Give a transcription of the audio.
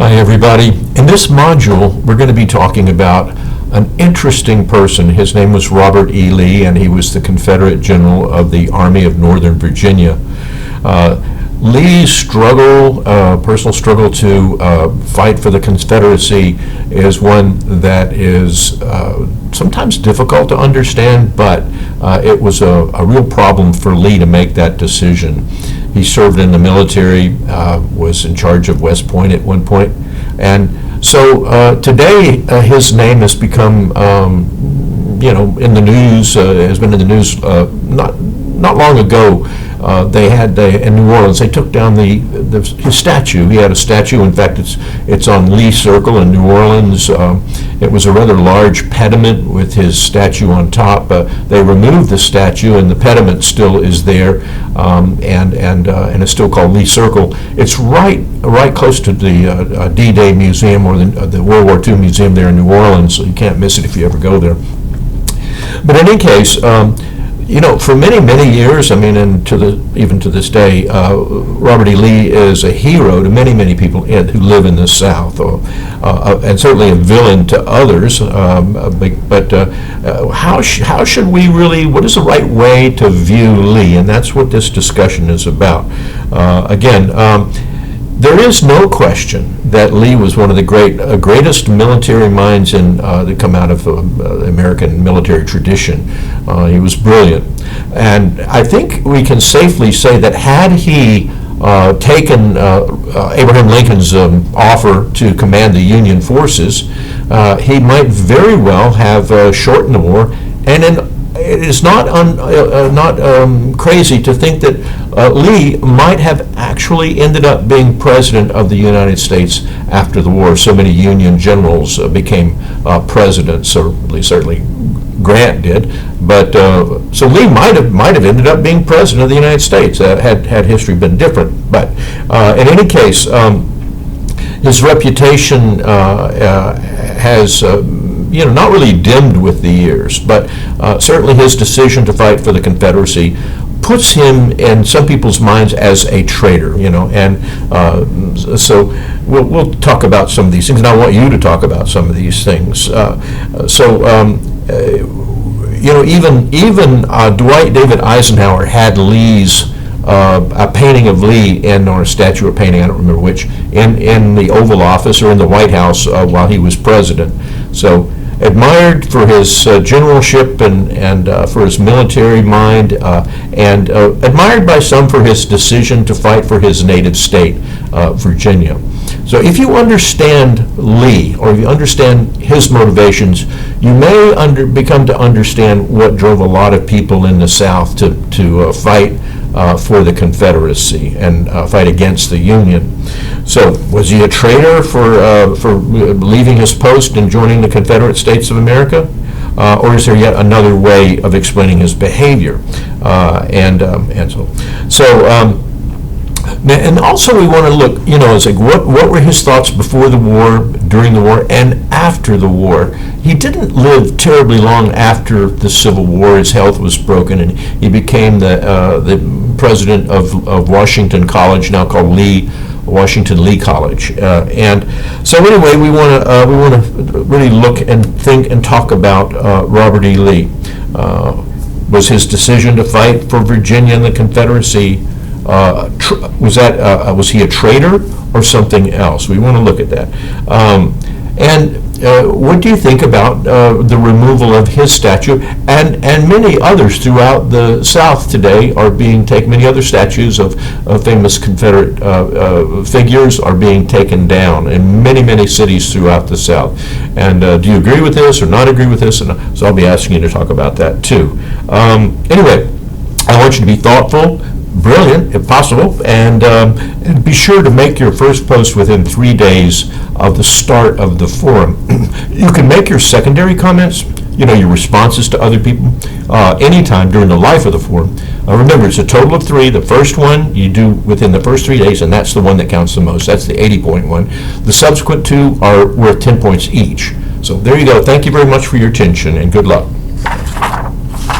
Hi, everybody. In this module, we're going to be talking about an interesting person. His name was Robert E. Lee, and he was the Confederate General of the Army of Northern Virginia. Lee's struggle, personal struggle to fight for the Confederacy is one that is sometimes difficult to understand, but it was a real problem for Lee to make that decision. He served in the military, was in charge of West Point at one point, and so today his name has become, in the news. Has been in the news not long ago. They had in New Orleans. They took down his statue. He had a statue. In fact, it's on Lee Circle in New Orleans. It was a rather large pediment with his statue on top. They removed the statue, and the pediment still is there, and it's still called Lee Circle. It's right close to the D-Day Museum or the World War II Museum there in New Orleans. So you can't miss it if you ever go there. But in any case. For many years, and even to this day, Robert E. Lee is a hero to many people who live in the South, and certainly a villain to others. But how should we really? What is the right way to view Lee? And that's what this discussion is about. There is no question that Lee was one of the greatest military minds that come out of the American military tradition. He was brilliant. And I think we can safely say that had he taken Abraham Lincoln's offer to command the Union forces, he might very well have shortened the war. And it is not crazy to think that Lee might have actually ended up being president of the United States after the war. So many Union generals became presidents, or at least certainly Grant did. But so Lee might have ended up being president of the United States had history been different. But in any case, his reputation has. Not really dimmed with the years, but certainly his decision to fight for the Confederacy puts him in some people's minds as a traitor, and so we'll talk about some of these things, and I want you to talk about some of these things. Even Dwight David Eisenhower had Lee's a painting of Lee or a statue or painting, I don't remember which, in the Oval Office or in the White House while he was president. So admired for his generalship and for his military mind, and admired by some for his decision to fight for his native state, Virginia. So if you understand Lee, or if you understand his motivations, you may become to understand what drove a lot of people in the South to fight for the Confederacy and fight against the Union. So was he a traitor for leaving his post and joining the Confederate States of America? Or is there yet another way of explaining his behavior? And also we want to look, it's like what were his thoughts before the war, during the war, and after the war. He didn't live terribly long after the Civil War. His health was broken, and he became the president of Washington College, now called Washington Lee College. And so anyway, we want to really look and think and talk about Robert E. Lee. Was his decision to fight for Virginia and the Confederacy? Was he a traitor or something else? We want to look at that. What do you think about the removal of his statue? And many others throughout the South today are being taken. Many other statues of famous Confederate figures are being taken down in many cities throughout the South. And do you agree with this or not agree with this? And so I'll be asking you to talk about that too. Anyway, I want you to be thoughtful, brilliant if possible, and be sure to make your first post within 3 days of the start of the forum. You can make your secondary comments, your responses to other people, anytime during the life of the forum. Remember, it's a total of 3. The first one you do within the first 3 days, and that's the one that counts the most. That's the 80-point one. The subsequent 2 are worth 10 points each. So there you go. Thank you very much for your attention, and good luck.